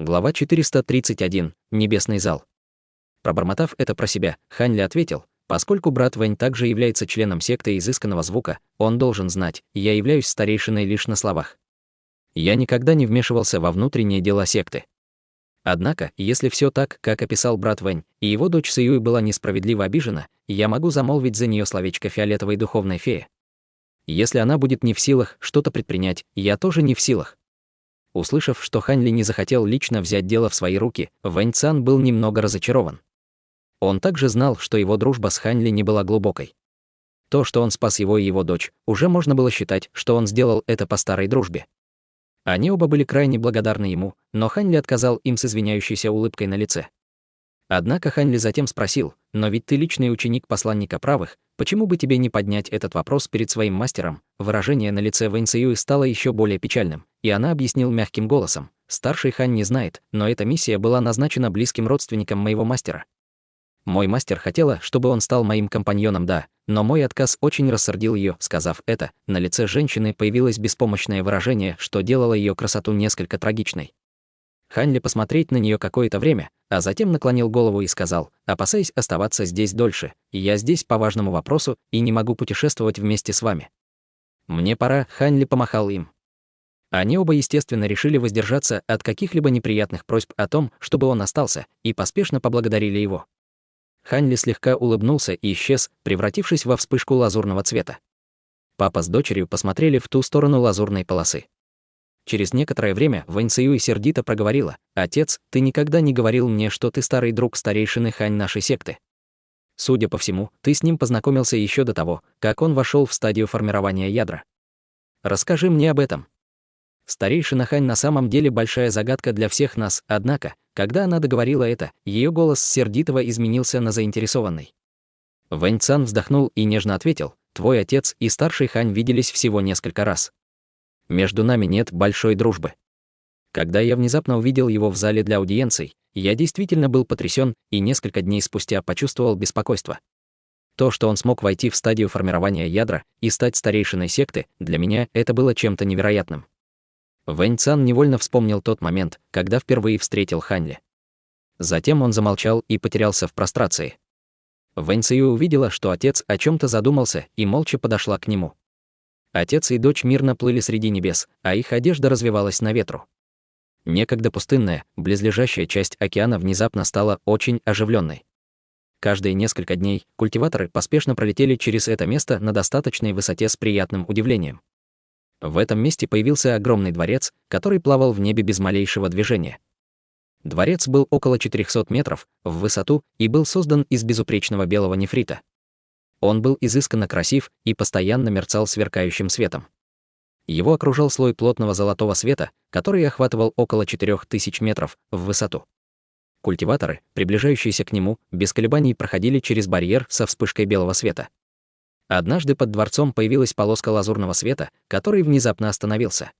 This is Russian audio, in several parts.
Глава 431. Небесный зал. Пробормотав это про себя, Хань Ли ответил: поскольку брат Вэнь также является членом секты изысканного звука, он должен знать, я являюсь старейшиной лишь на словах. Я никогда не вмешивался во внутренние дела секты. Однако, если все так, как описал брат Вэнь, и его дочь Сюй была несправедливо обижена, я могу замолвить за нее словечко фиолетовой духовной феи. Если она будет не в силах что-то предпринять, я тоже не в силах. Услышав, что Хань Ли не захотел лично взять дело в свои руки, Вэнь Цан был немного разочарован. Он также знал, что его дружба с Хань Ли не была глубокой. То, что он спас его и его дочь, уже можно было считать, что он сделал это по старой дружбе. Они оба были крайне благодарны ему, но Хань Ли отказал им с извиняющейся улыбкой на лице. Однако Хань Ли затем спросил: «Но ведь ты личный ученик посланника правых, почему бы тебе не поднять этот вопрос перед своим мастером?» Выражение на лице Вэнь Цзюй стало еще более печальным, и она объяснил мягким голосом: «Старший Хань не знает, но эта миссия была назначена близким родственником моего мастера. Мой мастер хотела, чтобы он стал моим компаньоном, да, но мой отказ очень рассердил ее». Сказав это, на лице женщины появилось беспомощное выражение, что делало ее красоту несколько трагичной. Хань Ли посмотреть на нее какое-то время, а затем наклонил голову и сказал: «Опасаясь оставаться здесь дольше, я здесь по важному вопросу и не могу путешествовать вместе с вами. Мне пора». Хань Ли помахал им. Они оба, естественно, решили воздержаться от каких-либо неприятных просьб о том, чтобы он остался, и поспешно поблагодарили его. Хань Ли слегка улыбнулся и исчез, превратившись во вспышку лазурного цвета. Папа с дочерью посмотрели в ту сторону лазурной полосы. Через некоторое время Вэнь Цзюй сердито проговорила: «Отец, ты никогда не говорил мне, что ты старый друг старейшины Хань нашей секты. Судя по всему, ты с ним познакомился еще до того, как он вошел в стадию формирования ядра. Расскажи мне об этом». Старейшина Хань на самом деле большая загадка для всех нас, однако, когда она договорила это, ее голос с сердитого изменился на заинтересованный. Вэнь Цан вздохнул и нежно ответил: «Твой отец и старший Хань виделись всего несколько раз. Между нами нет большой дружбы. Когда я внезапно увидел его в зале для аудиенций, я действительно был потрясен и несколько дней спустя почувствовал беспокойство. То, что он смог войти в стадию формирования ядра и стать старейшиной секты, для меня это было чем-то невероятным». Вэнь Цан невольно вспомнил тот момент, когда впервые встретил Хань Ли. Затем он замолчал и потерялся в прострации. Вэнь Цзюй увидела, что отец о чем-то задумался, и молча подошла к нему. Отец и дочь мирно плыли среди небес, а их одежда развевалась на ветру. Некогда пустынная, близлежащая часть океана внезапно стала очень оживленной. Каждые несколько дней культиваторы поспешно пролетели через это место на достаточной высоте с приятным удивлением. В этом месте появился огромный дворец, который плавал в небе без малейшего движения. Дворец был около 400 метров в высоту и был создан из безупречного белого нефрита. Он был изысканно красив и постоянно мерцал сверкающим светом. Его окружал слой плотного золотого света, который охватывал около 4000 метров в высоту. Культиваторы, приближающиеся к нему, без колебаний проходили через барьер со вспышкой белого света. Однажды под дворцом появилась полоска лазурного света, который внезапно остановился.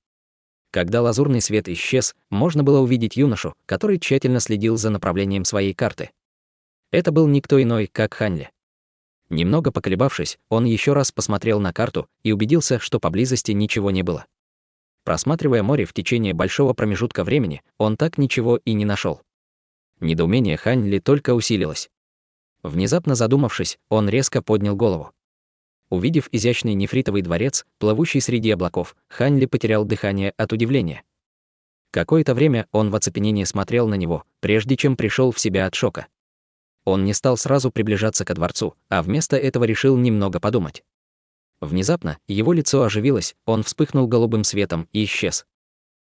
Когда лазурный свет исчез, можно было увидеть юношу, который тщательно следил за направлением своей карты. Это был никто иной, как Хань Ли. Немного поколебавшись, он еще раз посмотрел на карту и убедился, что поблизости ничего не было. Просматривая море в течение большого промежутка времени, он так ничего и не нашел. Недоумение Хань Ли только усилилось. Внезапно задумавшись, он резко поднял голову. Увидев изящный нефритовый дворец, плывущий среди облаков, Хань Ли потерял дыхание от удивления. Какое-то время он в оцепенении смотрел на него, прежде чем пришел в себя от шока. Он не стал сразу приближаться ко дворцу, а вместо этого решил немного подумать. Внезапно его лицо оживилось, он вспыхнул голубым светом и исчез.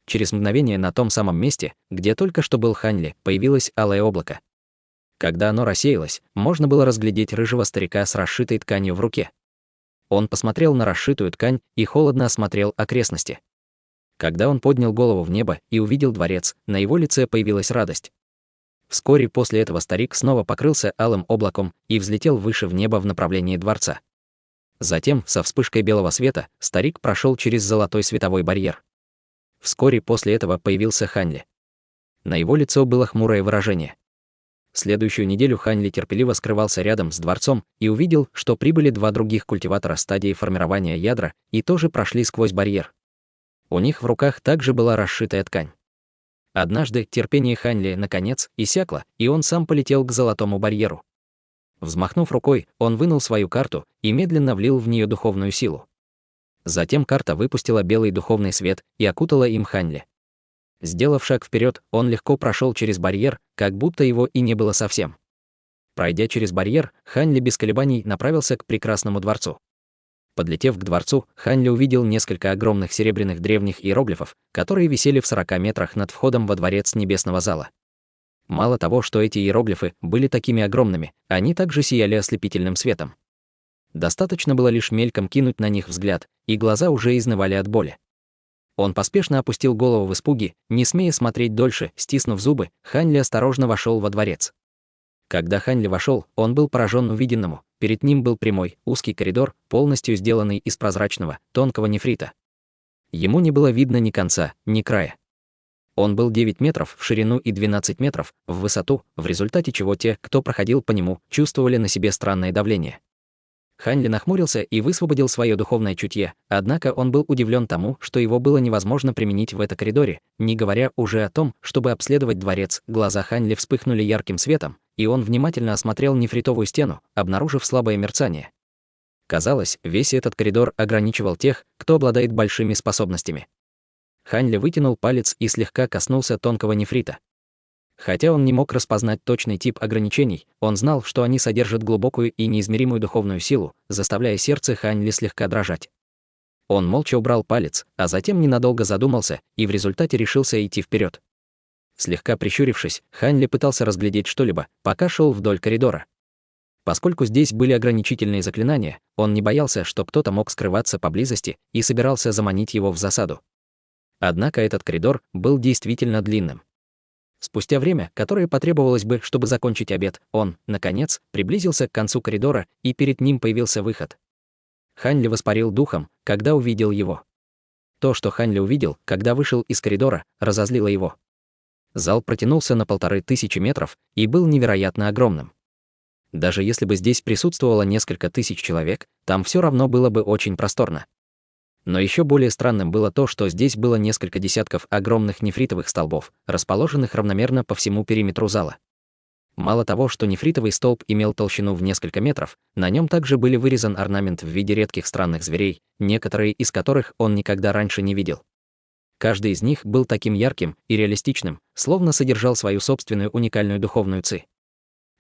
Через мгновение на том самом месте, где только что был Хань Ли, появилось алое облако. Когда оно рассеялось, можно было разглядеть рыжего старика с расшитой тканью в руке. Он посмотрел на расшитую ткань и холодно осмотрел окрестности. Когда он поднял голову в небо и увидел дворец, на его лице появилась радость. Вскоре после этого старик снова покрылся алым облаком и взлетел выше в небо в направлении дворца. Затем, со вспышкой белого света, старик прошел через золотой световой барьер. Вскоре после этого появился Хань Ли. На его лицо было хмурое выражение. В следующую неделю Хань Ли терпеливо скрывался рядом с дворцом и увидел, что прибыли два других культиватора стадии формирования ядра и тоже прошли сквозь барьер. У них в руках также была расшитая ткань. Однажды терпение Ханьли наконец иссякло, и он сам полетел к золотому барьеру. Взмахнув рукой, он вынул свою карту и медленно влил в нее духовную силу. Затем карта выпустила белый духовный свет и окутала им Ханьли. Сделав шаг вперед, он легко прошел через барьер, как будто его и не было совсем. Пройдя через барьер, Ханьли без колебаний направился к прекрасному дворцу. Подлетев к дворцу, Ханьли увидел несколько огромных серебряных древних иероглифов, которые висели в 40 метрах над входом во дворец небесного зала. Мало того, что эти иероглифы были такими огромными, они также сияли ослепительным светом. Достаточно было лишь мельком кинуть на них взгляд, и глаза уже изнывали от боли. Он поспешно опустил голову в испуге, не смея смотреть дольше, стиснув зубы, Ханьли осторожно вошел во дворец. Когда Ханьли вошел, он был поражен увиденному. Перед ним был прямой, узкий коридор, полностью сделанный из прозрачного, тонкого нефрита. Ему не было видно ни конца, ни края. Он был 9 метров в ширину и 12 метров в высоту, в результате чего те, кто проходил по нему, чувствовали на себе странное давление. Ханьли нахмурился и высвободил свое духовное чутье, однако он был удивлен тому, что его было невозможно применить в этом коридоре, не говоря уже о том, чтобы обследовать дворец. Глаза Ханьли вспыхнули ярким светом, и он внимательно осмотрел нефритовую стену, обнаружив слабое мерцание. Казалось, весь этот коридор ограничивал тех, кто обладает большими способностями. Ханьли вытянул палец и слегка коснулся тонкого нефрита. Хотя он не мог распознать точный тип ограничений, он знал, что они содержат глубокую и неизмеримую духовную силу, заставляя сердце Ханьли слегка дрожать. Он молча убрал палец, а затем ненадолго задумался и в результате решился идти вперед. Слегка прищурившись, Ханьли пытался разглядеть что-либо, пока шел вдоль коридора. Поскольку здесь были ограничительные заклинания, он не боялся, что кто-то мог скрываться поблизости и собирался заманить его в засаду. Однако этот коридор был действительно длинным. Спустя время, которое потребовалось бы, чтобы закончить обед, он, наконец, приблизился к концу коридора, и перед ним появился выход. Ханьли воспарил духом, когда увидел его. То, что Ханьли увидел, когда вышел из коридора, разозлило его. Зал протянулся на 1500 метров и был невероятно огромным. Даже если бы здесь присутствовало несколько тысяч человек, там все равно было бы очень просторно. Но еще более странным было то, что здесь было несколько десятков огромных нефритовых столбов, расположенных равномерно по всему периметру зала. Мало того, что нефритовый столб имел толщину в несколько метров, на нем также были вырезан орнамент в виде редких странных зверей, некоторые из которых он никогда раньше не видел. Каждый из них был таким ярким и реалистичным, словно содержал свою собственную уникальную духовную ци.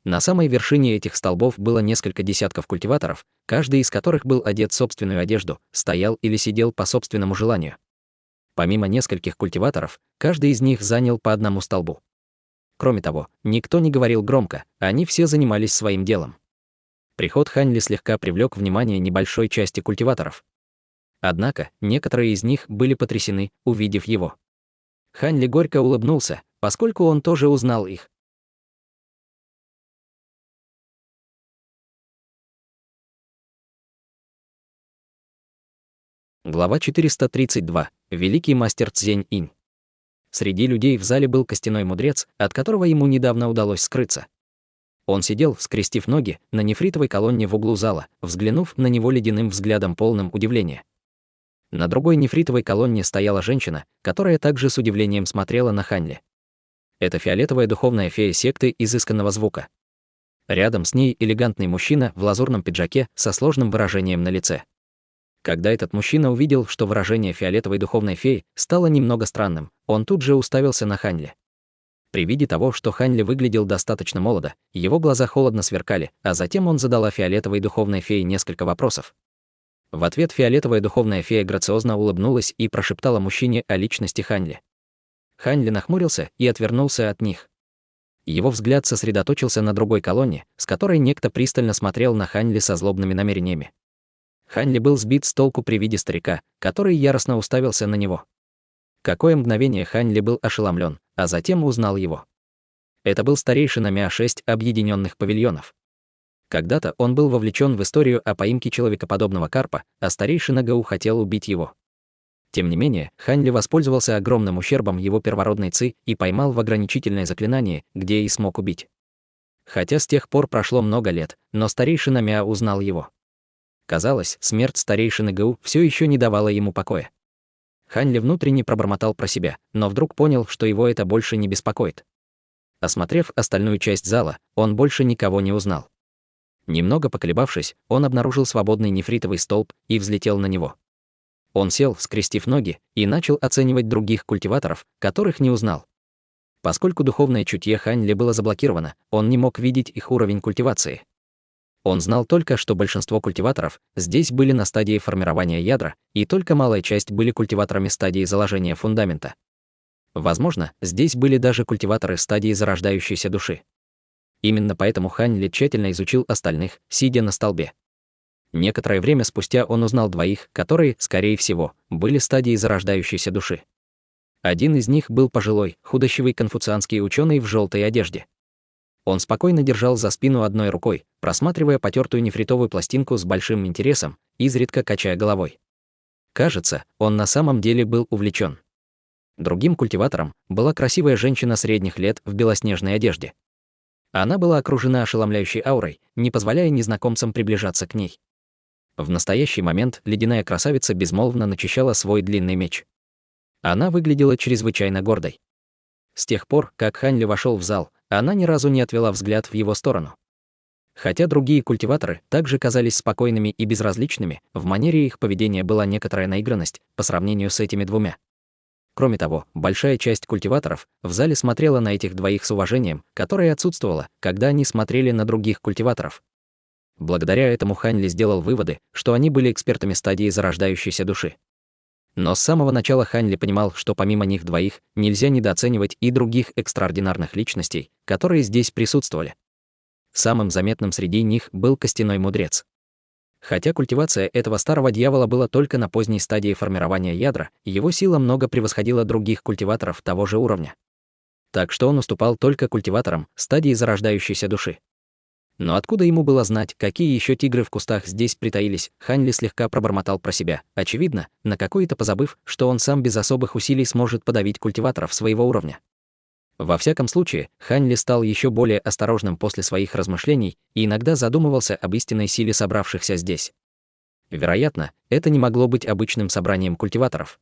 На самой вершине этих столбов было несколько десятков культиваторов, каждый из которых был одет в собственную одежду, стоял или сидел по собственному желанию. Помимо нескольких культиваторов, каждый из них занял по одному столбу. Кроме того, никто не говорил громко, они все занимались своим делом. Приход Ханьли слегка привлек внимание небольшой части культиваторов. Однако, некоторые из них были потрясены, увидев его. Ханьли горько улыбнулся, поскольку он тоже узнал их. Глава 432. Великий мастер Цзень-инь. Среди людей в зале был костяной мудрец, от которого ему недавно удалось скрыться. Он сидел, скрестив ноги, на нефритовой колонне в углу зала, взглянув на него ледяным взглядом полным удивления. На другой нефритовой колонне стояла женщина, которая также с удивлением смотрела на Ханьли. Это фиолетовая духовная фея секты изысканного звука. Рядом с ней элегантный мужчина в лазурном пиджаке со сложным выражением на лице. Когда этот мужчина увидел, что выражение фиолетовой духовной феи стало немного странным, он тут же уставился на Ханьли. При виде того, что Ханьли выглядел достаточно молодо, его глаза холодно сверкали, а затем он задала фиолетовой духовной фее несколько вопросов. В ответ фиолетовая духовная фея грациозно улыбнулась и прошептала мужчине о личности Ханьли. Ханьли нахмурился и отвернулся от них. Его взгляд сосредоточился на другой колонне, с которой некто пристально смотрел на Ханьли со злобными намерениями. Ханьли был сбит с толку при виде старика, который яростно уставился на него. Какое мгновение Ханьли был ошеломлен, а затем узнал его. Это был старейшина Мя-6 объединенных павильонов. Когда-то он был вовлечен в историю о поимке человекоподобного карпа, а старейшина Гау хотел убить его. Тем не менее, Ханьли воспользовался огромным ущербом его первородной ци и поймал в ограничительное заклинание, где и смог убить. Хотя с тех пор прошло много лет, но старейшина Мя узнал его. Казалось, смерть старейшины Гау все еще не давала ему покоя. Хань Ли внутренне пробормотал про себя, но вдруг понял, что его это больше не беспокоит. Осмотрев остальную часть зала, он больше никого не узнал. Немного поколебавшись, он обнаружил свободный нефритовый столб и взлетел на него. Он сел, скрестив ноги, и начал оценивать других культиваторов, которых не узнал. Поскольку духовное чутье Хань Ли было заблокировано, он не мог видеть их уровень культивации. Он знал только, что большинство культиваторов здесь были на стадии формирования ядра, и только малая часть были культиваторами стадии заложения фундамента. Возможно, здесь были даже культиваторы стадии зарождающейся души. Именно поэтому Хань Ли тщательно изучил остальных, сидя на столбе. Некоторое время спустя он узнал двоих, которые, скорее всего, были стадией зарождающейся души. Один из них был пожилой, худощавый конфуцианский ученый в желтой одежде. Он спокойно держал за спину одной рукой, просматривая потертую нефритовую пластинку с большим интересом, изредка качая головой. Кажется, он на самом деле был увлечен. Другим культиватором была красивая женщина средних лет в белоснежной одежде. Она была окружена ошеломляющей аурой, не позволяя незнакомцам приближаться к ней. В настоящий момент ледяная красавица безмолвно начищала свой длинный меч. Она выглядела чрезвычайно гордой. С тех пор, как Хань Ли вошел в зал, она ни разу не отвела взгляд в его сторону. Хотя другие культиваторы также казались спокойными и безразличными, в манере их поведения была некоторая наигранность по сравнению с этими двумя. Кроме того, большая часть культиваторов в зале смотрела на этих двоих с уважением, которое отсутствовало, когда они смотрели на других культиваторов. Благодаря этому Хань Ли сделал выводы, что они были экспертами стадии зарождающейся души. Но с самого начала Хань Ли понимал, что помимо них двоих нельзя недооценивать и других экстраординарных личностей, которые здесь присутствовали. Самым заметным среди них был костяной мудрец. Хотя культивация этого старого дьявола была только на поздней стадии формирования ядра, его сила много превосходила других культиваторов того же уровня. Так что он уступал только культиваторам стадии зарождающейся души. Но откуда ему было знать, какие еще тигры в кустах здесь притаились, Хань Ли слегка пробормотал про себя, очевидно, на какой-то позабыв, что он сам без особых усилий сможет подавить культиваторов своего уровня. Во всяком случае, Хань Ли стал еще более осторожным после своих размышлений и иногда задумывался об истинной силе собравшихся здесь. Вероятно, это не могло быть обычным собранием культиваторов.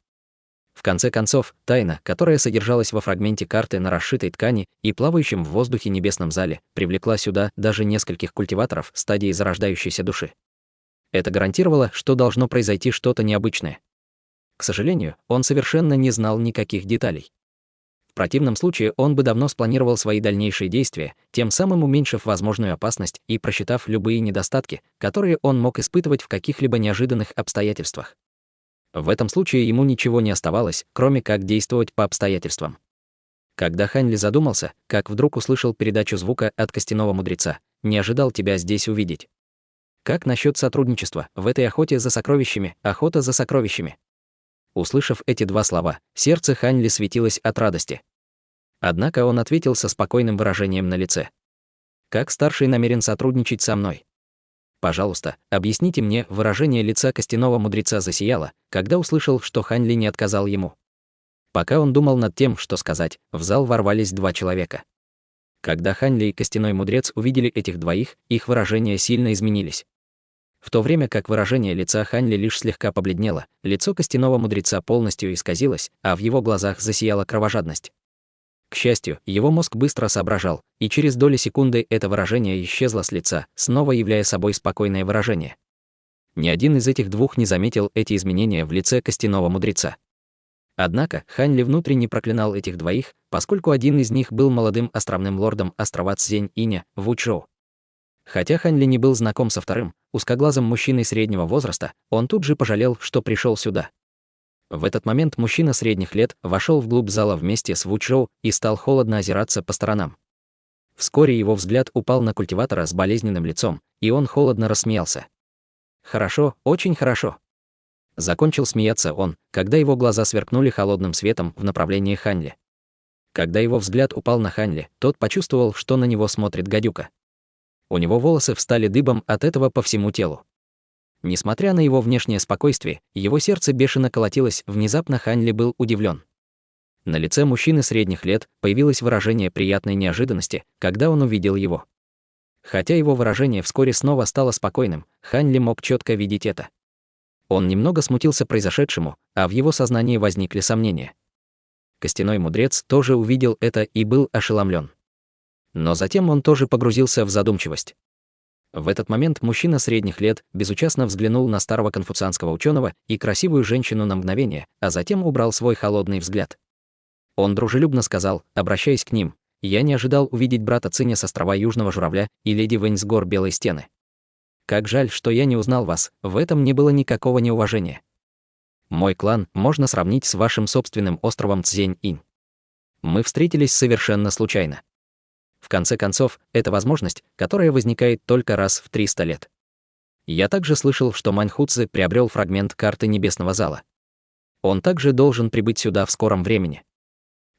В конце концов, тайна, которая содержалась во фрагменте карты на расшитой ткани и плавающем в воздухе небесном зале, привлекла сюда даже нескольких культиваторов стадии зарождающейся души. Это гарантировало, что должно произойти что-то необычное. К сожалению, он совершенно не знал никаких деталей. В противном случае он бы давно спланировал свои дальнейшие действия, тем самым уменьшив возможную опасность и просчитав любые недостатки, которые он мог испытывать в каких-либо неожиданных обстоятельствах. В этом случае ему ничего не оставалось, кроме как действовать по обстоятельствам. Когда Хань Ли задумался, как вдруг услышал передачу звука от костяного мудреца, не ожидал тебя здесь увидеть. Как насчет сотрудничества в этой охоте за сокровищами, охота за сокровищами? Услышав эти два слова, сердце Хань Ли светилось от радости. Однако он ответил со спокойным выражением на лице. Как старший намерен сотрудничать со мной? Пожалуйста, объясните мне. Выражение лица костяного мудреца засияло, когда услышал, что Хань Ли не отказал ему. Пока он думал над тем, что сказать, в зал ворвались два человека. Когда Хань Ли и костяной мудрец увидели этих двоих, их выражения сильно изменились. В то время как выражение лица Хань Ли лишь слегка побледнело, лицо костяного мудреца полностью исказилось, а в его глазах засияла кровожадность. К счастью, его мозг быстро соображал, и через доли секунды это выражение исчезло с лица, снова являя собой спокойное выражение. Ни один из этих двух не заметил эти изменения в лице костяного мудреца. Однако Хань Ли внутренне проклинал этих двоих, поскольку один из них был молодым островным лордом острова Цзень-Иня, Вучжоу. Хотя Хань Ли не был знаком со вторым, узкоглазым мужчиной среднего возраста, он тут же пожалел, что пришел сюда. В этот момент мужчина средних лет вошел вглубь зала вместе с Вучжоу и стал холодно озираться по сторонам. Вскоре его взгляд упал на культиватора с болезненным лицом, и он холодно рассмеялся. «Хорошо, очень хорошо». Закончил смеяться он, когда его глаза сверкнули холодным светом в направлении Хань Ли. Когда его взгляд упал на Хань Ли, тот почувствовал, что на него смотрит гадюка. У него волосы встали дыбом от этого по всему телу. Несмотря на его внешнее спокойствие, его сердце бешено колотилось, внезапно Хань Ли был удивлен. На лице мужчины средних лет появилось выражение приятной неожиданности, когда он увидел его. Хотя его выражение вскоре снова стало спокойным, Хань Ли мог четко видеть это. Он немного смутился произошедшему, а в его сознании возникли сомнения. Костяной мудрец тоже увидел это и был ошеломлен. Но затем он тоже погрузился в задумчивость. В этот момент мужчина средних лет безучастно взглянул на старого конфуцианского ученого и красивую женщину на мгновение, а затем убрал свой холодный взгляд. Он дружелюбно сказал, обращаясь к ним: «Я не ожидал увидеть брата Циня с острова Южного Журавля и леди Вэнь с гор Белой Стены. Как жаль, что я не узнал вас, в этом не было никакого неуважения. Мой клан можно сравнить с вашим собственным островом Цзень-Инь. Мы встретились совершенно случайно. В конце концов, это возможность, которая возникает только раз в 300 лет. Я также слышал, что Маньхуцзы приобрел фрагмент карты Небесного зала. Он также должен прибыть сюда в скором времени.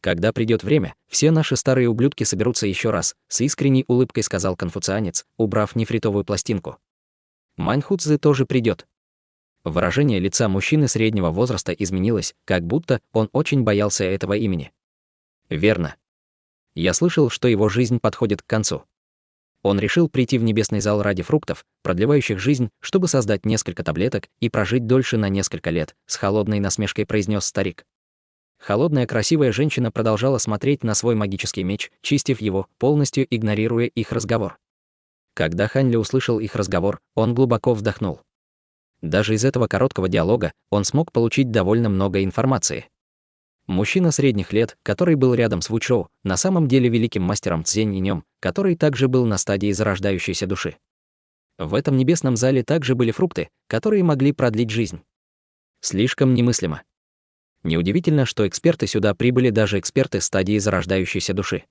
Когда придет время, все наши старые ублюдки соберутся еще раз», — с искренней улыбкой сказал конфуцианец, убрав нефритовую пластинку. «Маньхуцзы тоже придет». Выражение лица мужчины среднего возраста изменилось, как будто он очень боялся этого имени. «Верно. Я слышал, что его жизнь подходит к концу. Он решил прийти в небесный зал ради фруктов, продлевающих жизнь, чтобы создать несколько таблеток и прожить дольше на несколько лет», — с холодной насмешкой произнес старик. Холодная красивая женщина продолжала смотреть на свой магический меч, чистив его, полностью игнорируя их разговор. Когда Хань Ли услышал их разговор, он глубоко вдохнул. Даже из этого короткого диалога он смог получить довольно много информации. Мужчина средних лет, который был рядом с Вучжоу, на самом деле великим мастером Цзень-Инем, который также был на стадии зарождающейся души. В этом небесном зале также были фрукты, которые могли продлить жизнь. Слишком немыслимо. Неудивительно, что эксперты сюда прибыли, даже эксперты стадии зарождающейся души.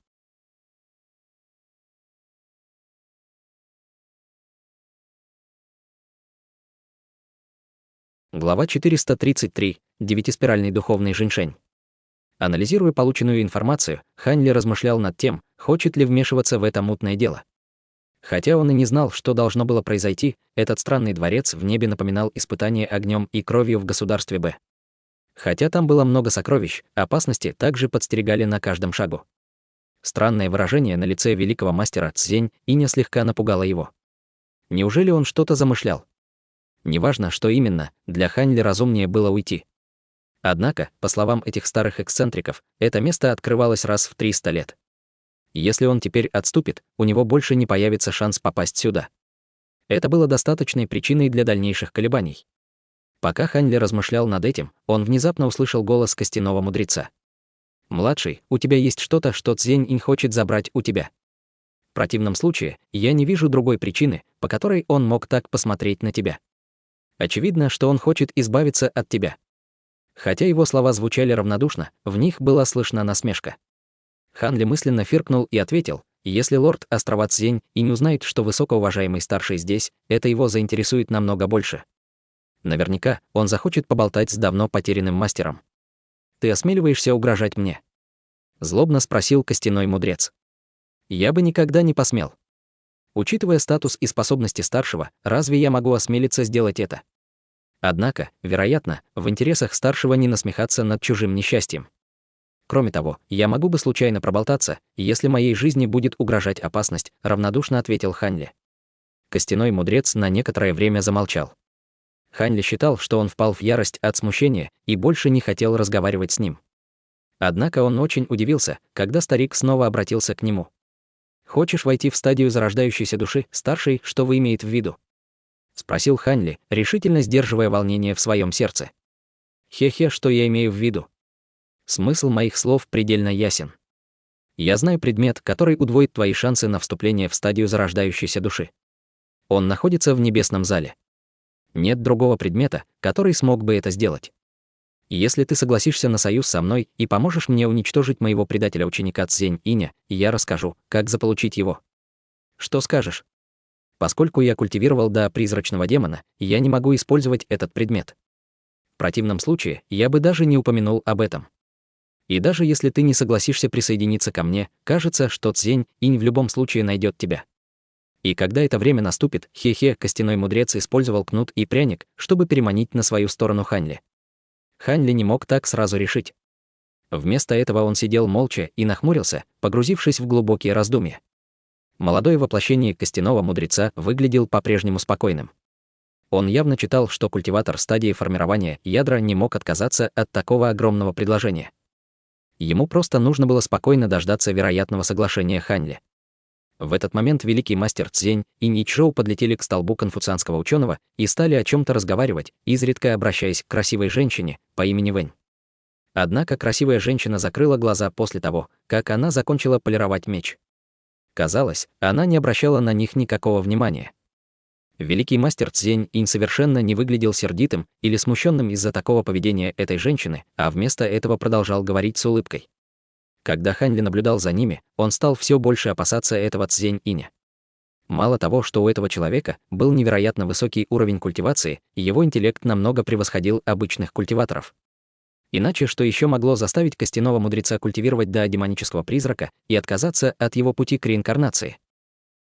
Глава 433. Девятиспиральный духовный женьшень. Анализируя полученную информацию, Хань Ли размышлял над тем, хочет ли вмешиваться в это мутное дело. Хотя он и не знал, что должно было произойти, этот странный дворец в небе напоминал испытание огнем и кровью в государстве Б. Хотя там было много сокровищ, опасности также подстерегали на каждом шагу. Странное выражение на лице великого мастера Цзень-Иня слегка напугало его. Неужели он что-то замышлял? Неважно, что именно, для Хань Ли разумнее было уйти. Однако, по словам этих старых эксцентриков, это место открывалось раз в 300 лет. Если он теперь отступит, у него больше не появится шанс попасть сюда. Это было достаточной причиной для дальнейших колебаний. Пока Хань Ли размышлял над этим, он внезапно услышал голос костяного мудреца. «Младший, у тебя есть что-то, что Цзень-Инь хочет забрать у тебя. В противном случае, я не вижу другой причины, по которой он мог так посмотреть на тебя. Очевидно, что он хочет избавиться от тебя». Хотя его слова звучали равнодушно, в них была слышна насмешка. Хан Ли мысленно фыркнул и ответил: «Если лорд острова Цзень и не узнает, что высокоуважаемый старший здесь, это его заинтересует намного больше. Наверняка он захочет поболтать с давно потерянным мастером. Ты осмеливаешься угрожать мне?» Злобно спросил костяной мудрец. «Я бы никогда не посмел. Учитывая статус и способности старшего, разве я могу осмелиться сделать это? Однако, вероятно, в интересах старшего не насмехаться над чужим несчастьем. Кроме того, я могу бы случайно проболтаться, если моей жизни будет угрожать опасность», — равнодушно ответил Хань Ли. Костяной мудрец на некоторое время замолчал. Хань Ли считал, что он впал в ярость от смущения и больше не хотел разговаривать с ним. Однако он очень удивился, когда старик снова обратился к нему. «Хочешь войти в стадию зарождающейся души, старший, что вы имеете в виду?» — спросил Хань Ли, решительно сдерживая волнение в своем сердце. «Хе-хе, что я имею в виду? Смысл моих слов предельно ясен. Я знаю предмет, который удвоит твои шансы на вступление в стадию зарождающейся души. Он находится в небесном зале. Нет другого предмета, который смог бы это сделать. Если ты согласишься на союз со мной и поможешь мне уничтожить моего предателя-ученика Цзень-Иня, я расскажу, как заполучить его. Что скажешь? Поскольку я культивировал до призрачного демона, я не могу использовать этот предмет. В противном случае, я бы даже не упомянул об этом. И даже если ты не согласишься присоединиться ко мне, кажется, что Цзень-Инь в любом случае найдет тебя. И когда это время наступит, хе-хе, костяной мудрец использовал кнут и пряник, чтобы переманить на свою сторону Хань Ли. Хань Ли не мог так сразу решить. Вместо этого он сидел молча и нахмурился, погрузившись в глубокие раздумья. Молодое воплощение костяного мудреца выглядел по-прежнему спокойным. Он явно читал, что культиватор стадии формирования ядра не мог отказаться от такого огромного предложения. Ему просто нужно было спокойно дождаться вероятного соглашения Ханьли. В этот момент великий мастер Цзень и Ничжоу подлетели к столбу конфуцианского ученого и стали о чем-то разговаривать, изредка обращаясь к красивой женщине по имени Вэнь. Однако красивая женщина закрыла глаза после того, как она закончила полировать меч. Казалось, она не обращала на них никакого внимания. Великий мастер Цзень Инь совершенно не выглядел сердитым или смущенным из-за такого поведения этой женщины, а вместо этого продолжал говорить с улыбкой. Когда Ханьли наблюдал за ними, он стал все больше опасаться этого Цзень Иня. Мало того, что у этого человека был невероятно высокий уровень культивации, его интеллект намного превосходил обычных культиваторов. Иначе что еще могло заставить костяного мудреца культивировать до демонического призрака и отказаться от его пути к реинкарнации?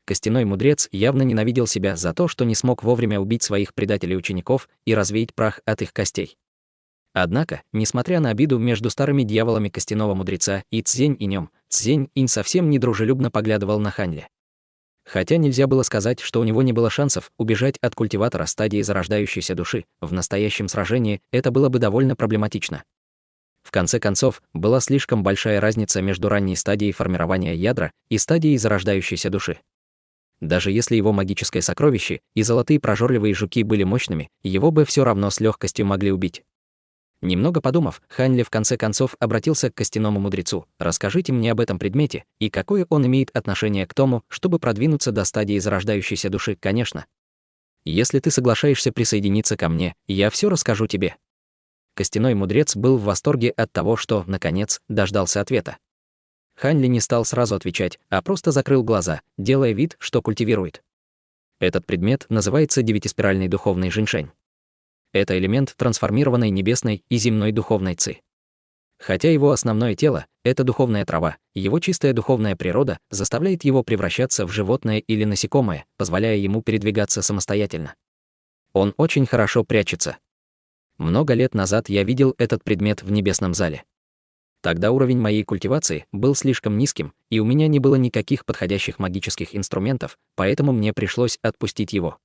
Костяной мудрец явно ненавидел себя за то, что не смог вовремя убить своих предателей-учеников и развеять прах от их костей. Однако, несмотря на обиду между старыми дьяволами костяного мудреца и Цзень Инем, Цзень Инь совсем недружелюбно поглядывал на Ханьли. Хотя нельзя было сказать, что у него не было шансов убежать от культиватора стадии зарождающейся души, в настоящем сражении это было бы довольно проблематично. В конце концов, была слишком большая разница между ранней стадией формирования ядра и стадией зарождающейся души. Даже если его магическое сокровище и золотые прожорливые жуки были мощными, его бы все равно с легкостью могли убить. Немного подумав, Ханьли в конце концов обратился к костяному мудрецу: «Расскажите мне об этом предмете, и какое он имеет отношение к тому, чтобы продвинуться до стадии зарождающейся души, конечно. Если ты соглашаешься присоединиться ко мне, я все расскажу тебе». Костяной мудрец был в восторге от того, что, наконец, дождался ответа. Ханьли не стал сразу отвечать, а просто закрыл глаза, делая вид, что культивирует. Этот предмет называется девятиспиральный духовный женьшень. Это элемент трансформированной небесной и земной духовной ци. Хотя его основное тело — это духовная трава, его чистая духовная природа заставляет его превращаться в животное или насекомое, позволяя ему передвигаться самостоятельно. Он очень хорошо прячется. Много лет назад я видел этот предмет в небесном зале. Тогда уровень моей культивации был слишком низким, и у меня не было никаких подходящих магических инструментов, поэтому мне пришлось отпустить его.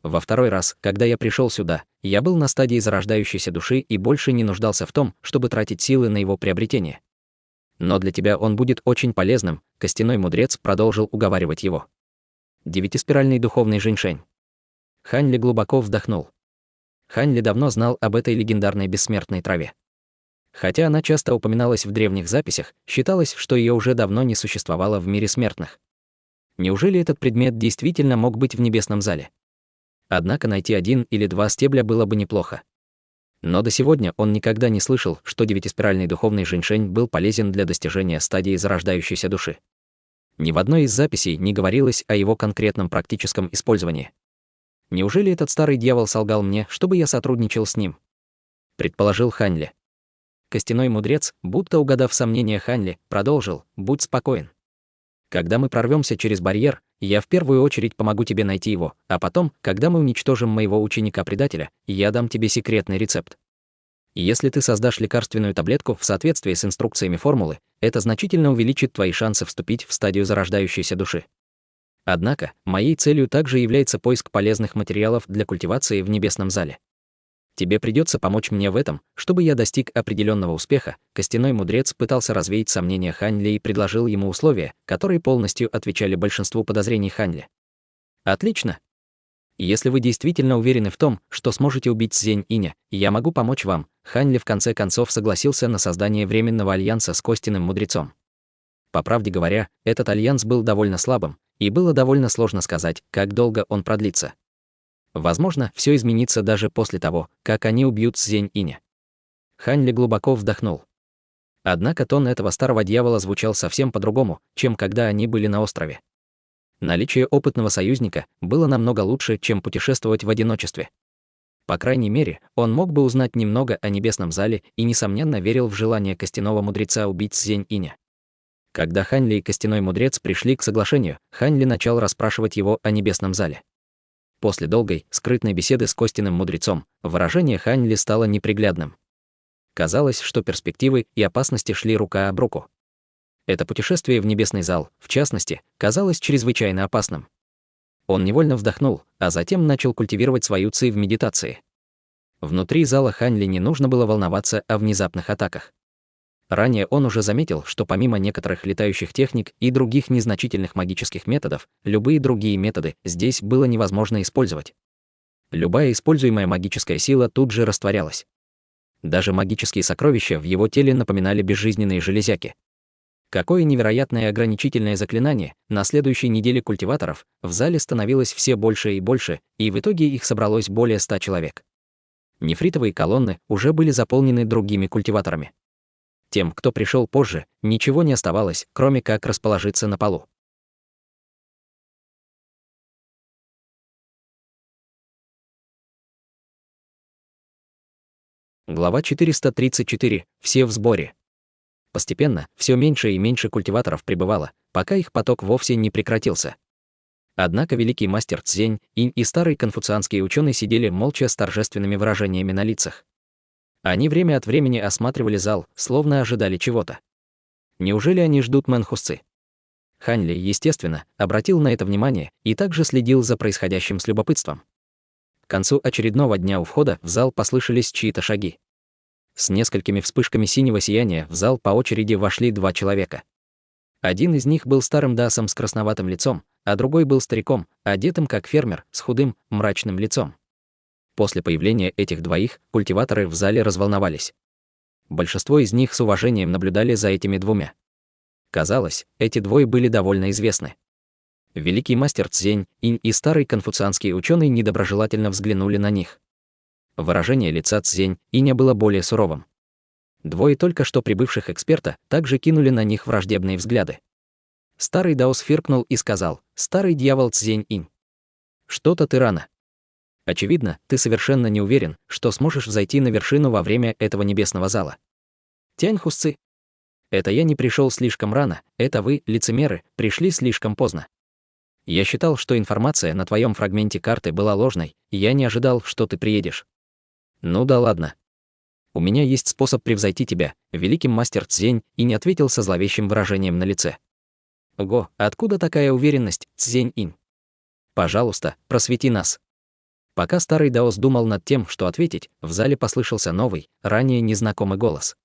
Во второй раз, когда я пришел сюда, я был на стадии зарождающейся души и больше не нуждался в том, чтобы тратить силы на его приобретение. Но для тебя он будет очень полезным, костяной мудрец продолжил уговаривать его. Девятиспиральный духовный женьшень. Ханьли глубоко вздохнул. Ханьли давно знал об этой легендарной бессмертной траве. Хотя она часто упоминалась в древних записях, считалось, что ее уже давно не существовало в мире смертных. Неужели этот предмет действительно мог быть в небесном зале? Однако найти один или два стебля было бы неплохо. Но до сегодня он никогда не слышал, что девятиспиральный духовный женьшень был полезен для достижения стадии зарождающейся души. Ни в одной из записей не говорилось о его конкретном практическом использовании. Неужели этот старый дьявол солгал мне, чтобы я сотрудничал с ним? Предположил Ханьли. Костяной мудрец, будто угадав сомнения Ханьли, продолжил: «Будь спокоен. Когда мы прорвемся через барьер, я в первую очередь помогу тебе найти его, а потом, когда мы уничтожим моего ученика-предателя, я дам тебе секретный рецепт. Если ты создашь лекарственную таблетку в соответствии с инструкциями формулы, это значительно увеличит твои шансы вступить в стадию зарождающейся души. Однако, моей целью также является поиск полезных материалов для культивации в небесном зале. Тебе придется помочь мне в этом, чтобы я достиг определенного успеха». Костяной мудрец пытался развеять сомнения Ханьли и предложил ему условия, которые полностью отвечали большинству подозрений Ханьли. «Отлично. Если вы действительно уверены в том, что сможете убить Цзень Иня, я могу помочь вам». Ханьли в конце концов согласился на создание временного альянса с костяным мудрецом. По правде говоря, этот альянс был довольно слабым, и было довольно сложно сказать, как долго он продлится. Возможно, все изменится даже после того, как они убьют Цзень Иня. Ханьли глубоко вздохнул. Однако тон этого старого дьявола звучал совсем по-другому, чем когда они были на острове. Наличие опытного союзника было намного лучше, чем путешествовать в одиночестве. По крайней мере, он мог бы узнать немного о небесном зале и, несомненно, верил в желание костяного мудреца убить Цзень Иня. Когда Ханьли и костяной мудрец пришли к соглашению, Ханьли начал расспрашивать его о небесном зале. После долгой, скрытной беседы с костяным мудрецом, выражение Ханьли стало неприглядным. Казалось, что перспективы и опасности шли рука об руку. Это путешествие в небесный зал, в частности, казалось чрезвычайно опасным. Он невольно вздохнул, а затем начал культивировать свою ци в медитации. Внутри зала Ханьли не нужно было волноваться о внезапных атаках. Ранее он уже заметил, что помимо некоторых летающих техник и других незначительных магических методов, любые другие методы здесь было невозможно использовать. Любая используемая магическая сила тут же растворялась. Даже магические сокровища в его теле напоминали безжизненные железяки. Какое невероятное ограничительное заклинание! На следующей неделе культиваторов в зале становилось все больше и больше, и в итоге их собралось более 100 человек. Нефритовые колонны уже были заполнены другими культиваторами. Тем, кто пришел позже, ничего не оставалось, кроме как расположиться на полу. Глава 434. Все в сборе. Постепенно все меньше и меньше культиваторов прибывало, пока их поток вовсе не прекратился. Однако великий мастер Цзень Инь и старый конфуцианский ученый сидели молча с торжественными выражениями на лицах. Они время от времени осматривали зал, словно ожидали чего-то. Неужели они ждут Мэнхусцы? Ханьли, естественно, обратил на это внимание и также следил за происходящим с любопытством. К концу очередного дня у входа в зал послышались чьи-то шаги. С несколькими вспышками синего сияния в зал по очереди вошли 2 человека. Один из них был старым дасом с красноватым лицом, а другой был стариком, одетым как фермер, с худым, мрачным лицом. После появления этих двоих культиваторы в зале разволновались. Большинство из них с уважением наблюдали за этими двумя. Казалось, эти двое были довольно известны. Великий мастер Цзень Инь и старый конфуцианский ученый недоброжелательно взглянули на них. Выражение лица Цзень Иня было более суровым. Двое только что прибывших эксперта также кинули на них враждебные взгляды. Старый даос фыркнул и сказал: «Старый дьявол Цзень Инь, что-то ты рано. Очевидно, ты совершенно не уверен, что сможешь зайти на вершину во время этого небесного зала. Тяньхусцы, это я не пришел слишком рано, это вы, лицемеры, пришли слишком поздно. Я считал, что информация на твоем фрагменте карты была ложной, и я не ожидал, что ты приедешь. Ну да ладно. У меня есть способ превзойти тебя», великий мастер Цзень и не ответил со зловещим выражением на лице. «Ого, откуда такая уверенность, Цзень Инь? Пожалуйста, просвети нас». Пока старый даос думал над тем, что ответить, в зале послышался новый, ранее незнакомый голос.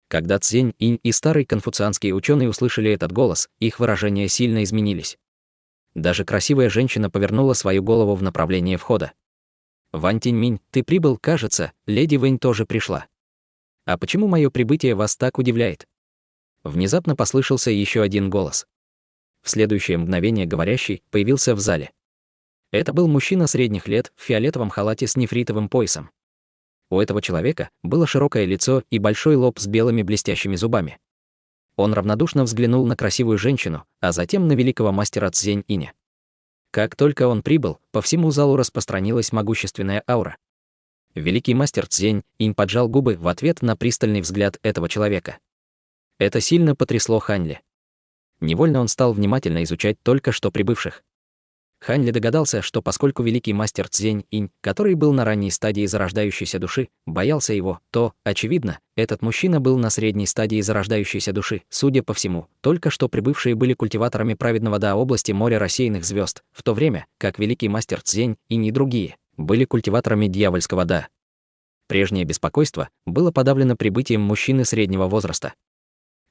Когда Цзень Инь и старый конфуцианский ученый услышали этот голос, их выражения сильно изменились. Даже красивая женщина повернула свою голову в направлении входа. «Вань Тиньминь, ты прибыл, кажется, леди Вэнь тоже пришла. А почему мое прибытие вас так удивляет?» Внезапно послышался еще один голос. В следующее мгновение говорящий появился в зале. Это был мужчина средних лет в фиолетовом халате с нефритовым поясом. У этого человека было широкое лицо и большой лоб с белыми блестящими зубами. Он равнодушно взглянул на красивую женщину, а затем на великого мастера Цзень Иня. Как только он прибыл, по всему залу распространилась могущественная аура. Великий мастер Цзень Инь поджал губы в ответ на пристальный взгляд этого человека. Это сильно потрясло Ханьли. Невольно он стал внимательно изучать только что прибывших. Ханьли догадался, что поскольку великий мастер Цзень Инь, который был на ранней стадии зарождающейся души, боялся его, то, очевидно, этот мужчина был на средней стадии зарождающейся души. Судя по всему, только что прибывшие были культиваторами праведного Да области моря рассеянных звезд, в то время как великий мастер Цзень Инь и другие были культиваторами дьявольского Да. Прежнее беспокойство было подавлено прибытием мужчины среднего возраста.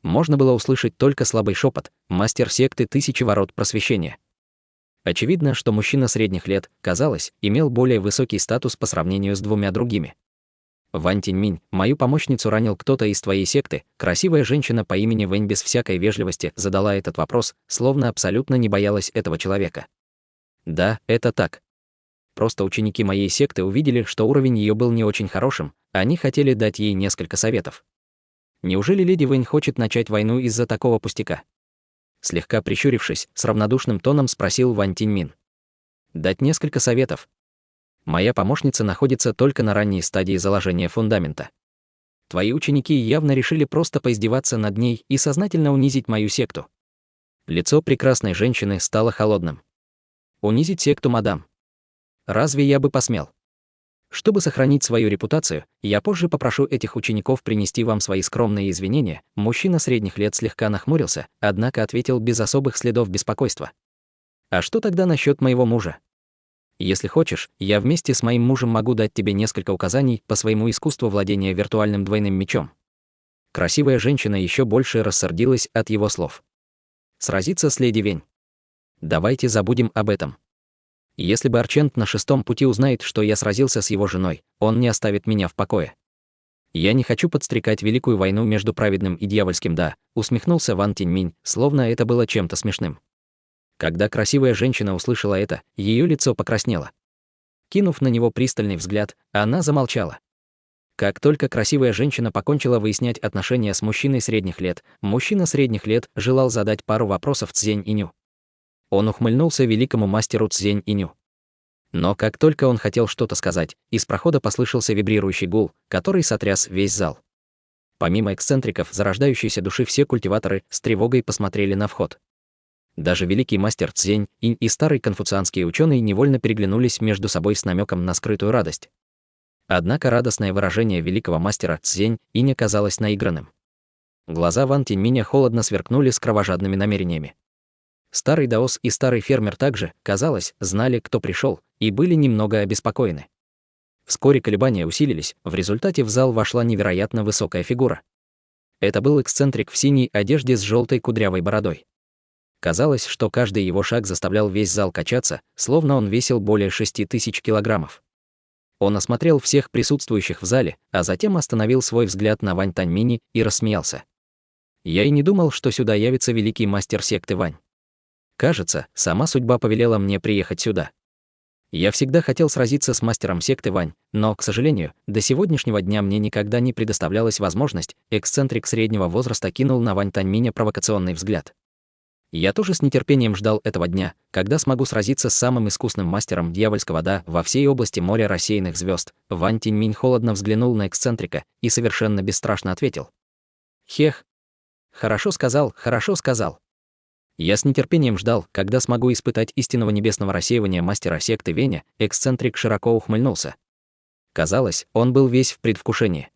Можно было услышать только слабый шепот: «Мастер секты Тысячи Ворот Просвещения». Очевидно, что мужчина средних лет, казалось, имел более высокий статус по сравнению с двумя другими. «Вань Тиньминь, мою помощницу ранил кто-то из твоей секты», красивая женщина по имени Вэнь без всякой вежливости задала этот вопрос, словно абсолютно не боялась этого человека. «Да, это так. Просто ученики моей секты увидели, что уровень ее был не очень хорошим, они хотели дать ей несколько советов. Неужели леди Вэнь хочет начать войну из-за такого пустяка?» Слегка прищурившись, с равнодушным тоном спросил Вань Тиньмин. «Дать несколько советов. Моя помощница находится только на ранней стадии заложения фундамента. Твои ученики явно решили просто поиздеваться над ней и сознательно унизить мою секту». Лицо прекрасной женщины стало холодным. «Унизить секту, мадам? Разве я бы посмел? Чтобы сохранить свою репутацию, я позже попрошу этих учеников принести вам свои скромные извинения». Мужчина средних лет слегка нахмурился, однако ответил без особых следов беспокойства. А что тогда насчет моего мужа? Если хочешь, я вместе с моим мужем могу дать тебе несколько указаний по своему искусству владения виртуальным двойным мечом. Красивая женщина еще больше рассердилась от его слов. Сразиться с леди Вень. Давайте забудем об этом. Если бы Арчент на шестом пути узнает, что я сразился с его женой, он не оставит меня в покое. Я не хочу подстрекать великую войну между праведным и дьявольским, да, усмехнулся Ван Тиньминь, словно это было чем-то смешным. Когда красивая женщина услышала это, ее лицо покраснело. Кинув на него пристальный взгляд, она замолчала. Как только красивая женщина покончила выяснять отношения с мужчиной средних лет, мужчина средних лет желал задать пару вопросов Цзень-Иню. Он ухмыльнулся великому мастеру Цзень-Иню. Но как только он хотел что-то сказать, из прохода послышался вибрирующий гул, который сотряс весь зал. Помимо эксцентриков зарождающейся души, все культиваторы с тревогой посмотрели на вход. Даже великий мастер Цзень-Инь и старый конфуцианский ученый невольно переглянулись между собой с намеком на скрытую радость. Однако радостное выражение великого мастера Цзень-Иня казалось наигранным. Глаза Ван Тиньминя холодно сверкнули с кровожадными намерениями. Старый даос и старый фермер также, казалось, знали, кто пришел, и были немного обеспокоены. Вскоре колебания усилились, в результате в зал вошла невероятно высокая фигура. Это был эксцентрик в синей одежде с желтой кудрявой бородой. Казалось, что каждый его шаг заставлял весь зал качаться, словно он весил более 6000 килограммов. Он осмотрел всех присутствующих в зале, а затем остановил свой взгляд на Вань Таньмини и рассмеялся. Я и не думал, что сюда явится великий мастер секты Вань. Кажется, сама судьба повелела мне приехать сюда. Я всегда хотел сразиться с мастером секты Вань, но, к сожалению, до сегодняшнего дня мне никогда не предоставлялась возможность. Эксцентрик среднего возраста кинул на Вань Таньминя провокационный взгляд. Я тоже с нетерпением ждал этого дня, когда смогу сразиться с самым искусным мастером дьявольского да во всей области моря рассеянных звезд. Вань Тиньминь холодно взглянул на эксцентрика и совершенно бесстрашно ответил. Хех. Хорошо сказал, хорошо сказал. Я с нетерпением ждал, когда смогу испытать истинного небесного рассеивания мастера секты Веня. Эксцентрик широко ухмыльнулся. Казалось, он был весь в предвкушении.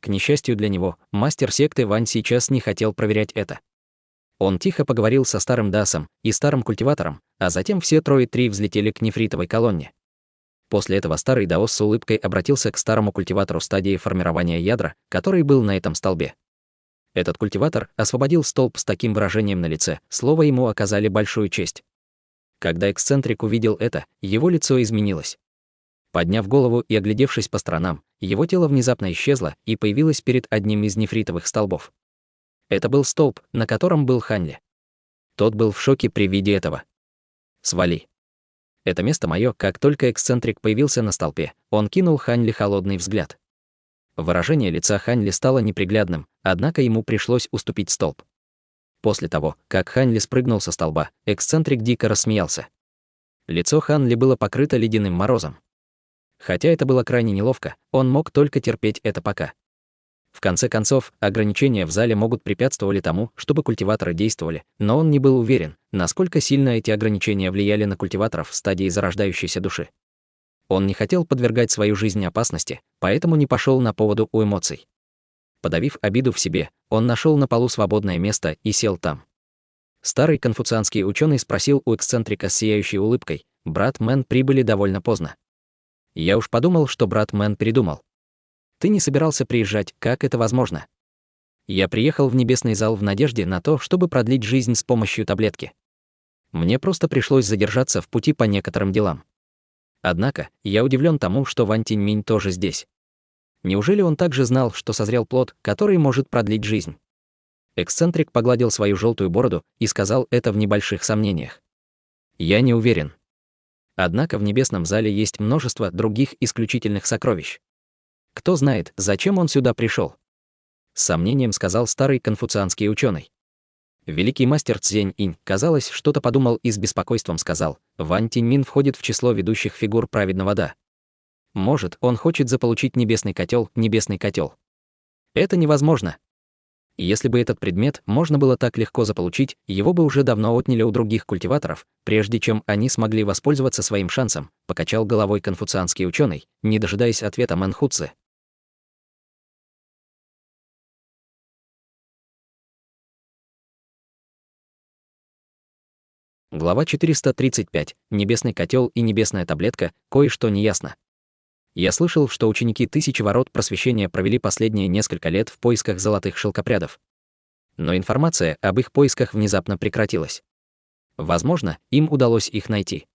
К несчастью для него, мастер секты Вань сейчас не хотел проверять это. Он тихо поговорил со старым дасом и старым культиватором, а затем все трое взлетели к нефритовой колонне. После этого старый даос с улыбкой обратился к старому культиватору стадии формирования ядра, который был на этом столбе. Этот культиватор освободил столб с таким выражением на лице, словно ему оказали большую честь. Когда эксцентрик увидел это, его лицо изменилось. Подняв голову и оглядевшись по сторонам, его тело внезапно исчезло и появилось перед одним из нефритовых столбов. Это был столб, на котором был Ханьли. Тот был в шоке при виде этого. «Свали. Это место мое». Как только эксцентрик появился на столпе, он кинул Ханьли холодный взгляд. Выражение лица Ханьли стало неприглядным, однако ему пришлось уступить столб. После того, как Ханьли спрыгнул со столба, эксцентрик дико рассмеялся. Лицо Ханьли было покрыто ледяным морозом. Хотя это было крайне неловко, он мог только терпеть это пока. В конце концов, ограничения в зале могут препятствовали тому, чтобы культиваторы действовали, но он не был уверен, насколько сильно эти ограничения влияли на культиваторов в стадии зарождающейся души. Он не хотел подвергать свою жизнь опасности, поэтому не пошел на поводу у эмоций. Подавив обиду в себе, он нашел на полу свободное место и сел там. Старый конфуцианский ученый спросил у эксцентрика с сияющей улыбкой: «Брат Мэн прибыли довольно поздно». Я уж подумал, что брат Мэн передумал. Ты не собирался приезжать, как это возможно? Я приехал в небесный зал в надежде на то, чтобы продлить жизнь с помощью таблетки. Мне просто пришлось задержаться в пути по некоторым делам. Однако, я удивлен тому, что Вань Тиньминь тоже здесь. Неужели он также знал, что созрел плод, который может продлить жизнь? Эксцентрик погладил свою желтую бороду и сказал это в небольших сомнениях. Я не уверен. Однако в небесном зале есть множество других исключительных сокровищ. Кто знает, зачем он сюда пришел? С сомнением сказал старый конфуцианский ученый. Великий мастер Цзень-Инь, казалось, что-то подумал и с беспокойством сказал: Вань Тиньмин входит в число ведущих фигур праведного да. Может, он хочет заполучить небесный котел, небесный котел. Это невозможно. Если бы этот предмет можно было так легко заполучить, его бы уже давно отняли у других культиваторов, прежде чем они смогли воспользоваться своим шансом, покачал головой конфуцианский ученый, не дожидаясь ответа Мэнхуцзы. Глава 435. Небесный котел и небесная таблетка. Кое-что неясно. Я слышал, что ученики Тысячи ворот просвещения провели последние несколько лет в поисках золотых шелкопрядов. Но информация об их поисках внезапно прекратилась. Возможно, им удалось их найти.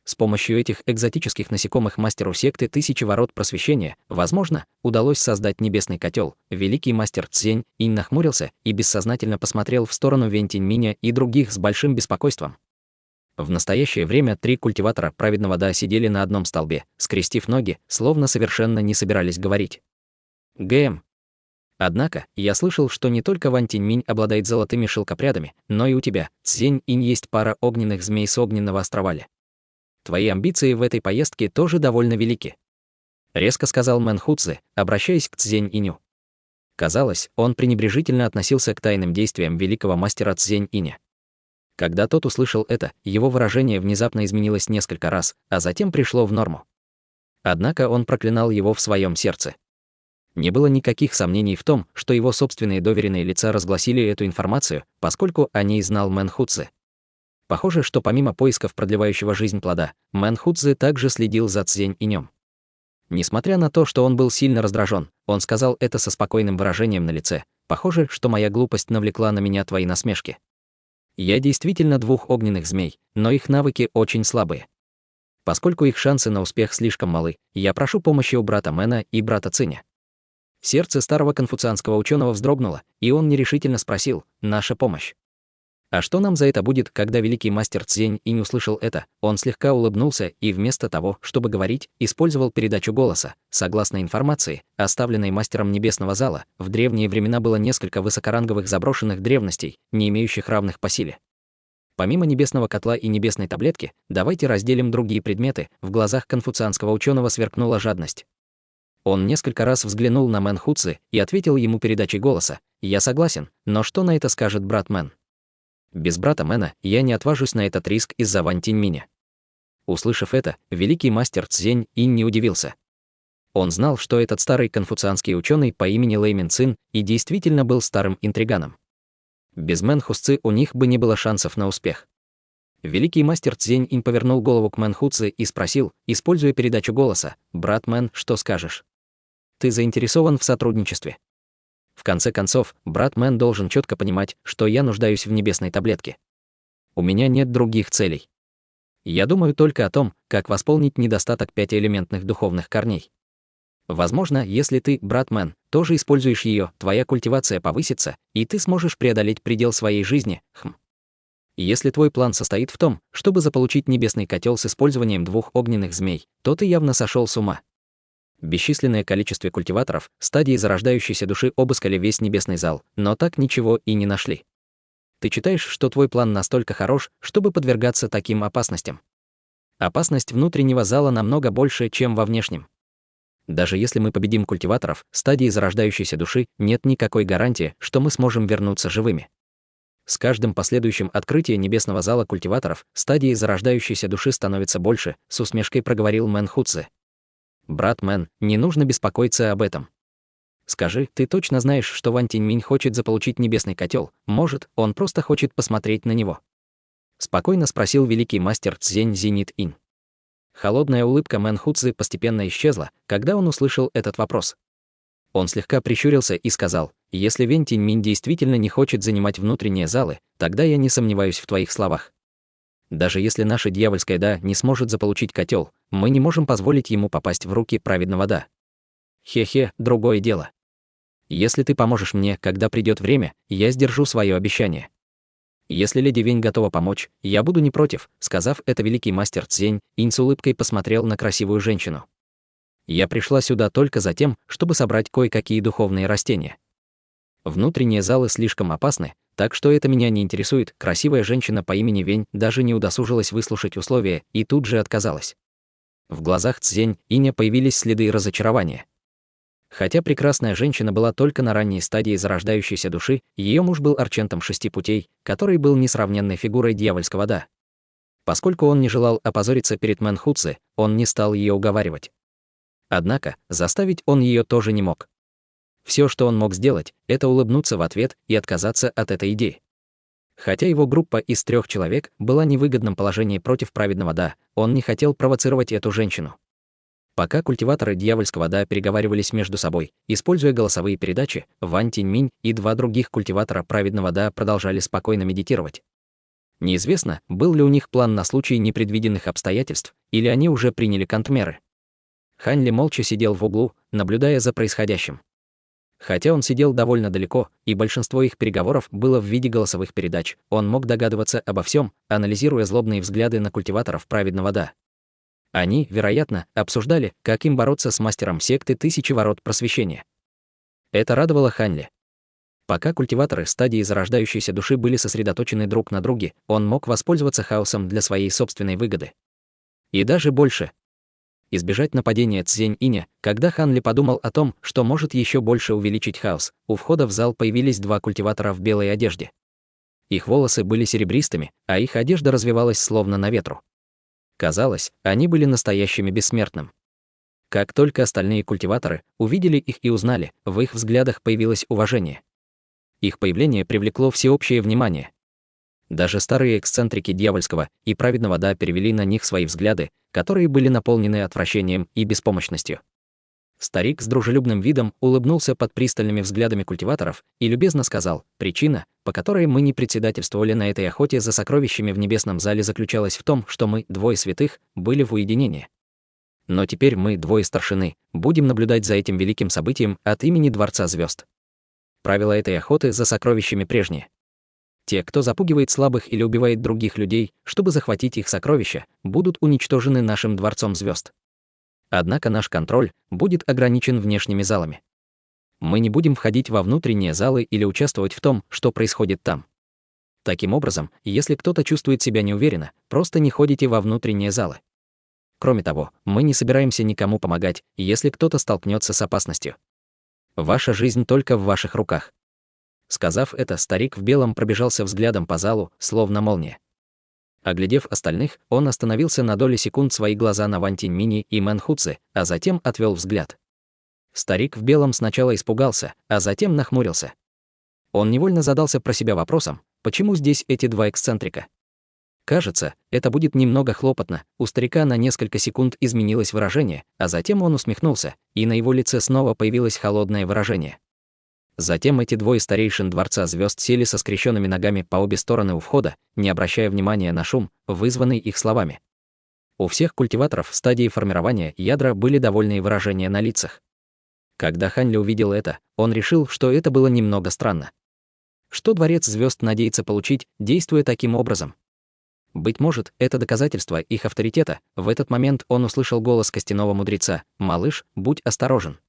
С помощью этих экзотических насекомых мастеру секты Тысячи ворот просвещения, возможно, удалось создать небесный котел. Великий мастер Цзень Инь нахмурился и бессознательно посмотрел в сторону Вэнь Тиньминя и других с большим беспокойством. В настоящее время 3 культиватора праведного Да сидели на одном столбе, скрестив ноги, словно совершенно не собирались говорить. ГМ. Однако, я слышал, что не только Вань Тиньминь обладает золотыми шелкопрядами, но и у тебя, Цзень Инь, есть пара огненных змей с огненного островаля. Твои амбиции в этой поездке тоже довольно велики. Резко сказал Мэн Хуцзы, обращаясь к Цзень Иню. Казалось, он пренебрежительно относился к тайным действиям великого мастера Цзень Иня. Когда тот услышал это, его выражение внезапно изменилось несколько раз, а затем пришло в норму. Однако он проклинал его в своем сердце. Не было никаких сомнений в том, что его собственные доверенные лица разгласили эту информацию, поскольку о ней знал Мэн Хуцзы. Похоже, что помимо поисков продлевающего жизнь плода, Мэн Хуцзы также следил за Цзень Инем. Несмотря на то, что он был сильно раздражен, он сказал это со спокойным выражением на лице. Похоже, что моя глупость навлекла на меня твои насмешки. Я действительно 2 огненных змей, но их навыки очень слабые. Поскольку их шансы на успех слишком малы, я прошу помощи у брата Мэна и брата Циня. Сердце старого конфуцианского ученого вздрогнуло, и он нерешительно спросил: «Наша помощь? А что нам за это будет?» Когда великий мастер Цзень Инь услышал это, он слегка улыбнулся и вместо того, чтобы говорить, использовал передачу голоса. Согласно информации, оставленной мастером Небесного зала, в древние времена было несколько высокоранговых заброшенных древностей, не имеющих равных по силе. Помимо небесного котла и небесной таблетки, давайте разделим другие предметы. В глазах конфуцианского ученого сверкнула жадность. Он несколько раз взглянул на Мэн Хуцзы и ответил ему передачей голоса: «Я согласен, но что на это скажет брат Мэн?» Без брата Мэна я не отважусь на этот риск из-за Вань Тиньминя. Услышав это, великий мастер Цзень Инь не удивился. Он знал, что этот старый конфуцианский ученый по имени Лэй Мин Цин и действительно был старым интриганом. Без Мэн Хуцзы у них бы не было шансов на успех. Великий мастер Цзень Инь повернул голову к Мэн Хуцзы и спросил, используя передачу голоса: «Брат Мэн, что скажешь? Ты заинтересован в сотрудничестве?» В конце концов, брат Мэн должен четко понимать, что я нуждаюсь в небесной таблетке. У меня нет других целей. Я думаю только о том, как восполнить недостаток 5-элементных духовных корней. Возможно, если ты, брат Мэн, тоже используешь ее, твоя культивация повысится, и ты сможешь преодолеть предел своей жизни. Если твой план состоит в том, чтобы заполучить небесный котел с использованием 2 огненных змей, то ты явно сошел с ума. Бесчисленное количество культиваторов стадии зарождающейся души обыскали весь небесный зал, но так ничего и не нашли. Ты считаешь, что твой план настолько хорош, чтобы подвергаться таким опасностям? Опасность внутреннего зала намного больше, чем во внешнем. Даже если мы победим культиваторов стадии зарождающейся души, нет никакой гарантии, что мы сможем вернуться живыми. С каждым последующим открытием небесного зала культиваторов стадии зарождающейся души становится больше, с усмешкой проговорил Мэн Хуцзы. «Брат Мэн, не нужно беспокоиться об этом. Скажи, ты точно знаешь, что Вань Тиньминь хочет заполучить небесный котел? Может, он просто хочет посмотреть на него?» Спокойно спросил великий мастер Цзень Зенит Инь. Холодная улыбка Мэн Хуцзы постепенно исчезла, когда он услышал этот вопрос. Он слегка прищурился и сказал: «Если Вэнь Тиньминь действительно не хочет занимать внутренние залы, тогда я не сомневаюсь в твоих словах. Даже если наше дьявольское Да не сможет заполучить котел, мы не можем позволить ему попасть в руки праведного Да. Хе-хе, другое дело. Если ты поможешь мне, когда придет время, я сдержу свое обещание. Если леди Вэнь готова помочь, я буду не против». Сказав это, великий мастер Цзень Инь с улыбкой посмотрел на красивую женщину. «Я пришла сюда только за тем, чтобы собрать кое-какие духовные растения. Внутренние залы слишком опасны, так что это меня не интересует». Красивая женщина по имени Вэнь даже не удосужилась выслушать условия и тут же отказалась. В глазах Цзень Иня появились следы разочарования. Хотя прекрасная женщина была только на ранней стадии зарождающейся души, ее муж был арчентом 6 путей, который был несравненной фигурой дьявольского Да. Поскольку он не желал опозориться перед Мэн Хуцзы, он не стал ее уговаривать. Однако, заставить он ее тоже не мог. Все, что он мог сделать, это улыбнуться в ответ и отказаться от этой идеи. Хотя его группа из 3 человек была в невыгодном положении против праведного Да, он не хотел провоцировать эту женщину. Пока культиваторы дьявольского Да переговаривались между собой, используя голосовые передачи, Вань Тиньминь и 2 других культиватора праведного Да продолжали спокойно медитировать. Неизвестно, был ли у них план на случай непредвиденных обстоятельств, или они уже приняли контрмеры. Хань Ли молча сидел в углу, наблюдая за происходящим. Хотя он сидел довольно далеко, и большинство их переговоров было в виде голосовых передач, он мог догадываться обо всем, анализируя злобные взгляды на культиваторов праведного Да. Они, вероятно, обсуждали, как им бороться с мастером секты Тысячи Ворот Просвещения. Это радовало Хань Ли. Пока культиваторы стадии зарождающейся души были сосредоточены друг на друге, он мог воспользоваться хаосом для своей собственной выгоды. И даже больше. Избежать нападения Цзень-Иня, когда Хан Ли подумал о том, что может еще больше увеличить хаос, у входа в зал появились 2 культиватора в белой одежде. Их волосы были серебристыми, а их одежда развивалась словно на ветру. Казалось, они были настоящими бессмертным. Как только остальные культиваторы увидели их и узнали, в их взглядах появилось уважение. Их появление привлекло всеобщее внимание. Даже старые эксцентрики дьявольского и праведного Да перевели на них свои взгляды, которые были наполнены отвращением и беспомощностью. Старик с дружелюбным видом улыбнулся под пристальными взглядами культиваторов и любезно сказал: «Причина, по которой мы не председательствовали на этой охоте за сокровищами в небесном зале, заключалась в том, что мы, 2 святых, были в уединении. Но теперь мы, 2 старшины, будем наблюдать за этим великим событием от имени Дворца Звезд. Правила этой охоты за сокровищами прежние. Те, кто запугивает слабых или убивает других людей, чтобы захватить их сокровища, будут уничтожены нашим Дворцом Звезд. Однако наш контроль будет ограничен внешними залами. Мы не будем входить во внутренние залы или участвовать в том, что происходит там. Таким образом, если кто-то чувствует себя неуверенно, просто не ходите во внутренние залы. Кроме того, мы не собираемся никому помогать, если кто-то столкнется с опасностью. Ваша жизнь только в ваших руках». Сказав это, старик в белом пробежался взглядом по залу, словно молния. Оглядев остальных, он остановился на доли секунд свои глаза на Вань Тиньмине и Мэн Хуцзы, а затем отвел взгляд. Старик в белом сначала испугался, а затем нахмурился. Он невольно задался про себя вопросом, почему здесь эти 2 эксцентрика? Кажется, это будет немного хлопотно. У старика на несколько секунд изменилось выражение, а затем он усмехнулся, и на его лице снова появилось холодное выражение. Затем эти 2 старейшин Дворца Звезд сели со скрещенными ногами по обе стороны у входа, не обращая внимания на шум, вызванный их словами. У всех культиваторов в стадии формирования ядра были довольные выражения на лицах. Когда Хань Ли увидел это, он решил, что это было немного странно. Что Дворец Звезд надеется получить, действуя таким образом? Быть может, это доказательство их авторитета. В этот момент он услышал голос костяного мудреца: «Малыш, будь осторожен.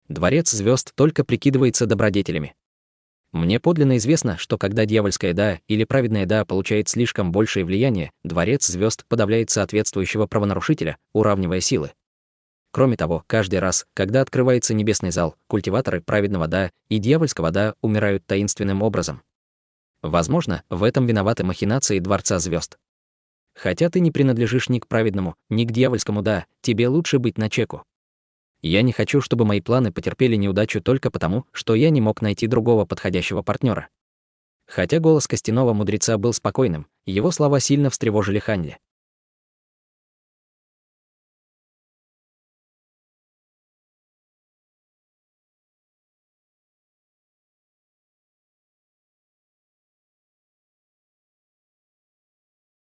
Дворец Звезд только прикидывается добродетелями. Мне подлинно известно, что когда дьявольское Да или праведное Да получает слишком большее влияние, Дворец Звезд подавляет соответствующего правонарушителя, уравнивая силы. Кроме того, каждый раз, когда открывается небесный зал, культиваторы праведного Да и дьявольского Да умирают таинственным образом. Возможно, в этом виноваты махинации Дворца Звезд. Хотя ты не принадлежишь ни к праведному, ни к дьявольскому Да, тебе лучше быть начеку. Я не хочу, чтобы мои планы потерпели неудачу только потому, что я не мог найти другого подходящего партнера». Хотя голос костяного мудреца был спокойным, его слова сильно встревожили Хань Ли.